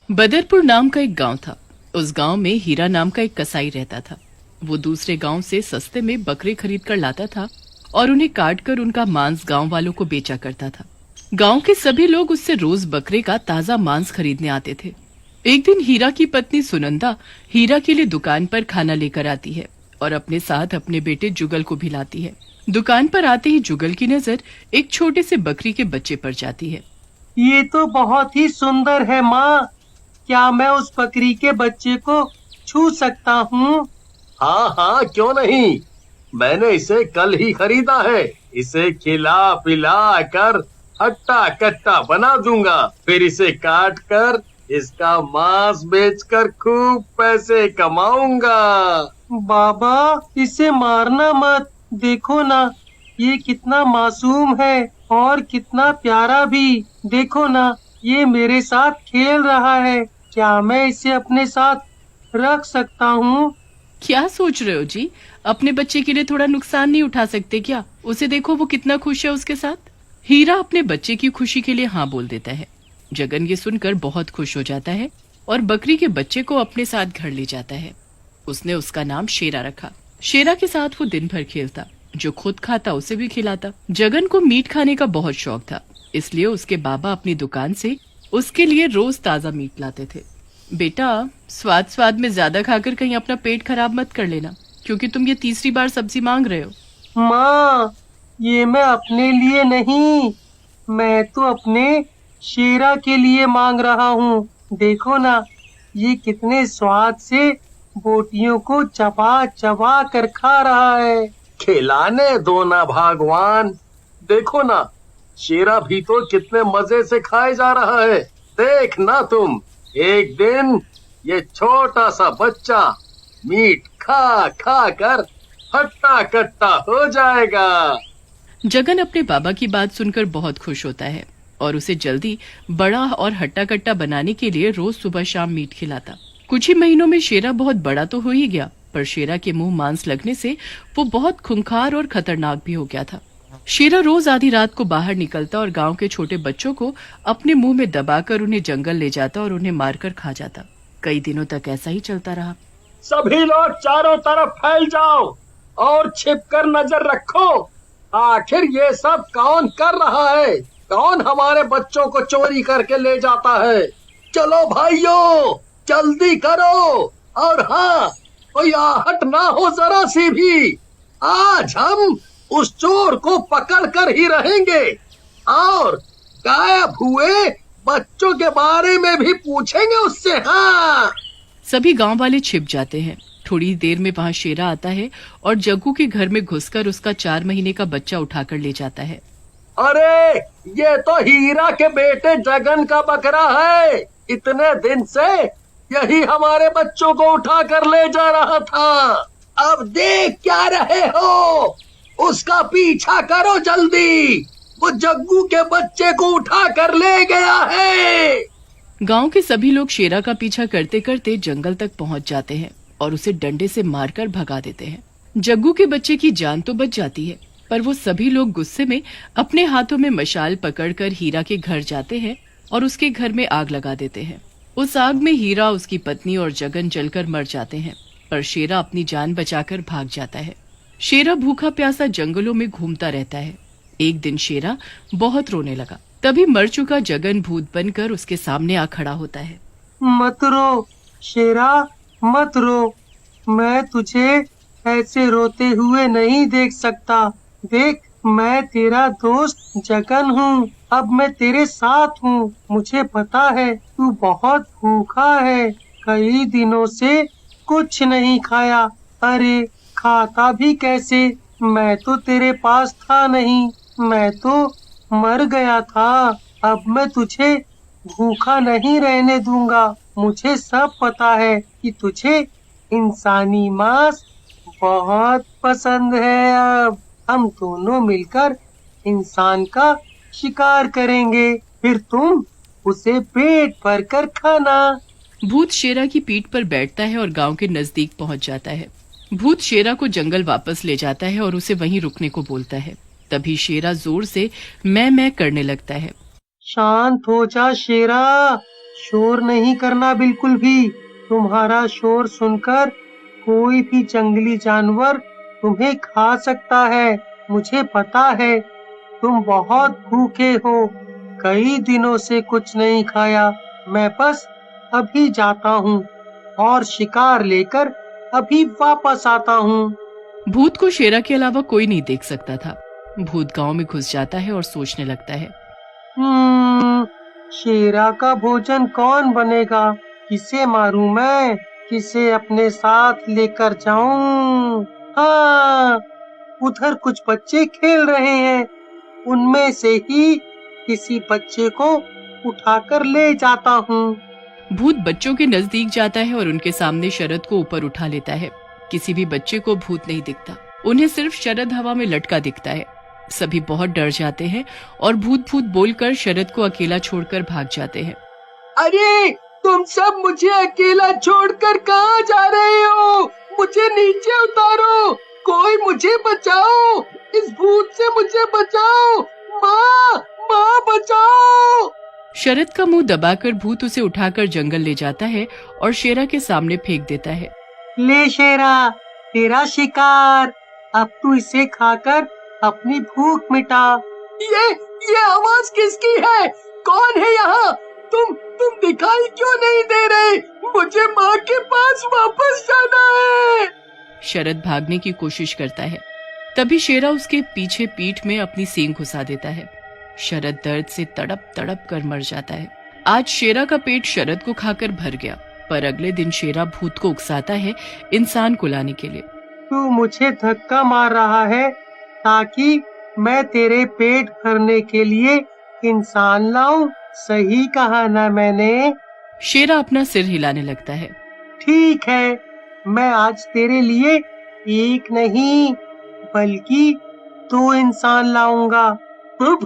बदरपुर नाम का एक गांव था। उस गांव में हीरा नाम का एक कसाई रहता था। वो दूसरे गांव से सस्ते में बकरे खरीद कर लाता था और उन्हें काट कर उनका मांस गांव वालों को बेचा करता था। गांव के सभी लोग उससे रोज बकरे का ताजा मांस खरीदने आते थे। एक दिन हीरा की पत्नी सुनंदा हीरा के लिए दुकान पर खाना लेकर आती है और अपने साथ अपने बेटे जुगल को भी लाती है। दुकान पर आते ही जुगल की नजर एक छोटे से बकरी के बच्चे पर जाती है। ये तो बहुत ही सुंदर है माँ। क्या मैं उस बकरी के बच्चे को छू सकता हूँ? हाँ हाँ, क्यों नहीं। मैंने इसे कल ही खरीदा है। इसे खिला पिला कर हट्टा कट्टा बना दूंगा, फिर इसे काट कर इसका मांस बेचकर खूब पैसे कमाऊंगा। बाबा, इसे मारना मत। देखो ना, ये कितना मासूम है और कितना प्यारा भी। देखो ना, ये मेरे साथ खेल रहा है। क्या मैं इसे अपने साथ रख सकता हूँ? क्या सोच रहे हो जी? अपने बच्चे के लिए थोड़ा नुकसान नहीं उठा सकते क्या? उसे देखो, वो कितना खुश है उसके साथ। हीरा अपने बच्चे की खुशी के लिए हाँ बोल देता है। जगन ये सुनकर बहुत खुश हो जाता है और बकरी के बच्चे को अपने साथ घर ले जाता है। उसने उसका नाम शेरा रखा। शेरा के साथ वो दिन भर खेलता, जो खुद खाता उसे भी खिलाता। जगन को मीट खाने का बहुत शौक था, इसलिए उसके बाबा अपनी दुकान से उसके लिए रोज ताजा मीट लाते थे। बेटा, स्वाद स्वाद में ज्यादा खाकर कहीं अपना पेट खराब मत कर लेना, क्योंकि तुम ये तीसरी बार सब्जी मांग रहे हो। माँ, ये मैं अपने लिए नहीं, मैं तो अपने शेरा के लिए मांग रहा हूँ। देखो ना, ये कितने स्वाद से बोटियों को चबा चबा कर खा रहा है। खिलाने दो ना भगवान। देखो ना, शेरा भी तो कितने मजे से खाए जा रहा है। देख ना तुम, एक दिन ये छोटा सा बच्चा मीट खा खा कर हट्टा कट्टा हो जाएगा। जगन अपने बाबा की बात सुनकर बहुत खुश होता है और उसे जल्दी बड़ा और हट्टा कट्टा बनाने के लिए रोज सुबह शाम मीट खिलाता। कुछ ही महीनों में शेरा बहुत बड़ा तो हो ही गया, पर शेरा के मुंह मांस लगने से वो बहुत खूंखार और खतरनाक भी हो गया था। शेरा रोज आधी रात को बाहर निकलता और गांव के छोटे बच्चों को अपने मुंह में दबाकर उन्हें जंगल ले जाता और उन्हें मारकर खा जाता। कई दिनों तक ऐसा ही चलता रहा। सभी लोग चारों तरफ फैल जाओ और छिपकर नजर रखो। आखिर ये सब कौन कर रहा है? कौन हमारे बच्चों को चोरी करके ले जाता है? चलो भाइयों, जल्दी करो। और हाँ, कोई आहट ना हो जरा सी भी। आज हम उस चोर को पकड़ कर ही रहेंगे और गायब हुए बच्चों के बारे में भी पूछेंगे उससे। हाँ, सभी गांव वाले छिप जाते हैं। थोड़ी देर में वहां शेरा आता है और जग्गू के घर में घुसकर उसका 4 महीने का बच्चा उठाकर ले जाता है। अरे, ये तो हीरा के बेटे जगन का बकरा है। इतने दिन से यही हमारे बच्चों को उठा कर ले जा रहा था। अब देख क्या रहे हो? उसका पीछा करो जल्दी। वो जग्गू के बच्चे को उठा कर ले गया है। गांव के सभी लोग शेरा का पीछा करते करते जंगल तक पहुंच जाते हैं और उसे डंडे से मारकर भगा देते हैं। जग्गू के बच्चे की जान तो बच जाती है, पर वो सभी लोग गुस्से में अपने हाथों में मशाल पकड़कर हीरा के घर जाते हैं और उसके घर में आग लगा देते हैं। उस आग में हीरा, उसकी पत्नी और जगन जलकर मर जाते हैं, पर शेरा अपनी जान बचाकर भाग जाता है। शेरा भूखा प्यासा जंगलों में घूमता रहता है। एक दिन शेरा बहुत रोने लगा। तभी मर चुका जगन भूत बनकर उसके सामने आ खड़ा होता है। मत रो शेरा, मत रो। मैं तुझे ऐसे रोते हुए नहीं देख सकता। देख, मैं तेरा दोस्त जगन हूँ। अब मैं तेरे साथ हूँ। मुझे पता है तू बहुत भूखा है। कई दिनों से कुछ नहीं खाया। अरे, खाता भी कैसे? मैं तो तेरे पास था नहीं, मैं तो मर गया था। अब मैं तुझे भूखा नहीं रहने दूंगा। मुझे सब पता है कि तुझे इंसानी मांस बहुत पसंद है। अब हम दोनों मिलकर इंसान का शिकार करेंगे, फिर तुम उसे पेट भर कर खाना। भूत शेरा की पीठ पर बैठता है और गांव के नजदीक पहुंच जाता है। भूत शेरा को जंगल वापस ले जाता है और उसे वहीं रुकने को बोलता है। तभी शेरा जोर से मैं करने लगता है। शांत हो जा शेरा, शोर नहीं करना बिल्कुल भी। तुम्हारा शोर सुनकर कोई भी जंगली जानवर तुम्हें खा सकता है। मुझे पता है तुम बहुत भूखे हो, कई दिनों से कुछ नहीं खाया। मैं बस अभी जाता हूँ और शिकार लेकर अभी वापस आता हूँ। भूत को शेरा के अलावा कोई नहीं देख सकता था। भूत गांव में घुस जाता है और सोचने लगता है, शेरा का भोजन कौन बनेगा? किसे मारूं मैं? किसे अपने साथ लेकर जाऊं? हाँ, उधर कुछ बच्चे खेल रहे हैं। उनमें से ही किसी बच्चे को उठाकर ले जाता हूँ। भूत बच्चों के नजदीक जाता है और उनके सामने शरद को ऊपर उठा लेता है। किसी भी बच्चे को भूत नहीं दिखता, उन्हें सिर्फ शरद हवा में लटका दिखता है। सभी बहुत डर जाते हैं और भूत भूत बोलकर शरद को अकेला छोड़कर भाग जाते हैं। अरे तुम सब मुझे अकेला छोड़कर कहाँ जा रहे हो? मुझे नीचे उतारो, कोई मुझे बचाओ, इस भूत से मुझे बचाओ। माँ, माँ बचाओ। शरद का मुंह दबाकर भूत उसे उठाकर जंगल ले जाता है और शेरा के सामने फेंक देता है। ले शेरा, तेरा शिकार। अब तू इसे खाकर अपनी भूख मिटा। ये आवाज किसकी है? कौन है यहाँ? तुम दिखाई क्यों नहीं दे रहे? मुझे माँ के पास वापस जाना है। शरद भागने की कोशिश करता है, तभी शेरा उसके पीछे पीठ में अपनी सींग घुसा देता है। शरद दर्द से तड़प तड़प कर मर जाता है। आज शेरा का पेट शरद को खाकर भर गया, पर अगले दिन शेरा भूत को उकसाता है इंसान को लाने के लिए। तू मुझे धक्का मार रहा है ताकि मैं तेरे पेट भरने के लिए इंसान लाऊं। सही कहा ना मैंने? शेरा अपना सिर हिलाने लगता है। ठीक है, मैं आज तेरे लिए एक नहीं बल्कि 2 इंसान लाऊंगा। भूत,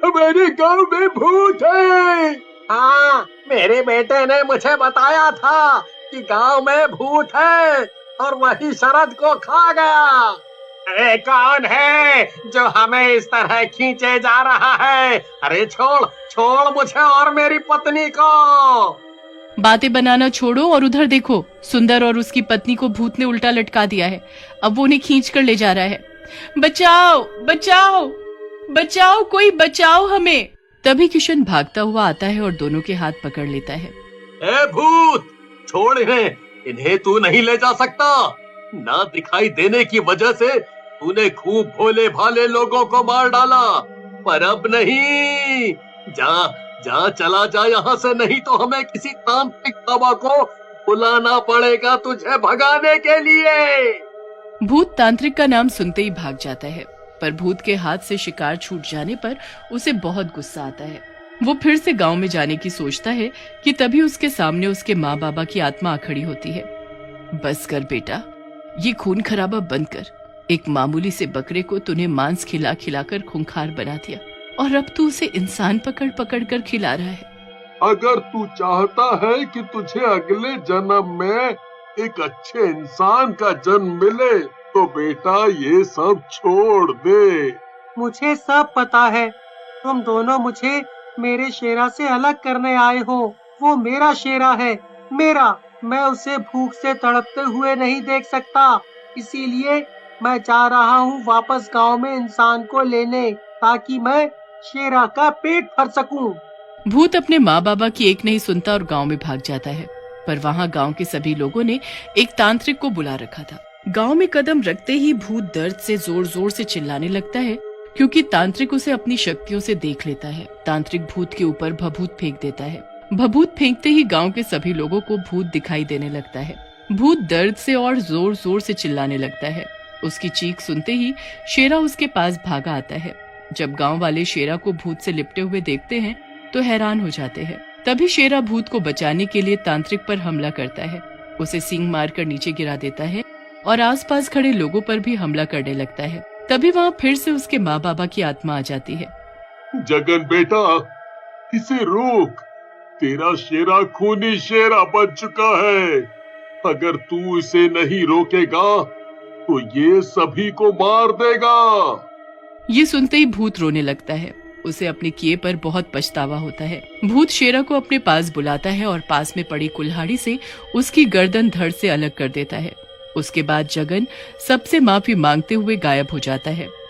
हमारे गांव में भूत है। हाँ, मेरे बेटे ने मुझे बताया था कि गांव में भूत है और वही शरद को खा गया। अरे कौन है जो हमें इस तरह खींचे जा रहा है? अरे छोड़ मुझे और मेरी पत्नी को। बातें बनाना छोड़ो और उधर देखो, सुंदर और उसकी पत्नी को भूत ने उल्टा लटका दिया है। अब वो उन्हें खींच कर ले जा रहा है। बचाओ बचाओ बचाओ, कोई बचाओ हमें। तभी किशन भागता हुआ आता है और दोनों के हाथ पकड़ लेता है। ए भूत, छोड़ इन्हें तू नहीं ले जा सकता। ना दिखाई देने की वजह से तूने खूब भोले भाले लोगों को मार डाला, पर अब नहीं। जा चला जा यहाँ से, नहीं तो हमें किसी तांत्रिक बाबा को बुलाना पड़ेगा तुझे भगाने के लिए। भूत तांत्रिक का नाम सुनते ही भाग जाता है, पर भूत के हाथ से शिकार छूट जाने पर उसे बहुत गुस्सा आता है। वो फिर से गांव में जाने की सोचता है कि तभी उसके सामने उसके माँ बाबा की आत्मा खड़ी होती है। बस कर बेटा, ये खून खराबा बंद कर। एक मामूली से बकरे को तूने मांस खिला खिलाकर खूंखार बना दिया और अब तू उसे इंसान पकड़ पकड़ कर खिला रहा है। अगर तू चाहता है कि तुझे अगले जन्म में एक अच्छे इंसान का जन्म मिले तो बेटा ये सब छोड़ दे। मुझे सब पता है, तुम दोनों मुझे मेरे शेरा से अलग करने आए हो। वो मेरा शेरा है, मेरा। मैं उसे भूख से तड़पते हुए नहीं देख सकता, इसीलिए मैं जा रहा हूँ वापस गांव में इंसान को लेने, ताकि मैं शेरा का पेट भर सकूं। भूत अपने माँ बाबा की एक नहीं सुनता और गांव में भाग जाता है, पर वहाँ गांव के सभी लोगों ने एक तांत्रिक को बुला रखा था। गांव में कदम रखते ही भूत दर्द से जोर जोर से चिल्लाने लगता है, क्योंकि तांत्रिक उसे अपनी शक्तियों से देख लेता है। तांत्रिक भूत के ऊपर भभूत फेंक देता है। भभूत फेंकते ही गांव के सभी लोगों को भूत दिखाई देने लगता है। भूत दर्द से और जोर जोर से चिल्लाने लगता है। उसकी चीख सुनते ही शेरा उसके पास भागा आता है। जब गांव वाले शेरा को भूत से लिपटे हुए देखते हैं तो हैरान हो जाते हैं। तभी शेरा भूत को बचाने के लिए तांत्रिक पर हमला करता है। उसे सींग मारकर नीचे गिरा देता है और आसपास खड़े लोगों पर भी हमला करने लगता है। तभी वहाँ फिर से उसके माँ बाबा की आत्मा आ जाती है। जगन बेटा, इसे रोक। तेरा शेरा खूनी शेरा बन चुका है। अगर तू इसे नहीं रोकेगा तो ये सभी को मार देगा। ये सुनते ही भूत रोने लगता है। उसे अपने किए पर बहुत पछतावा होता है। भूत शेरा को अपने पास बुलाता है और पास में पड़ी कुल्हाड़ी से उसकी गर्दन धड़ से अलग कर देता है। उसके बाद जगन सबसे माफी मांगते हुए गायब हो जाता है।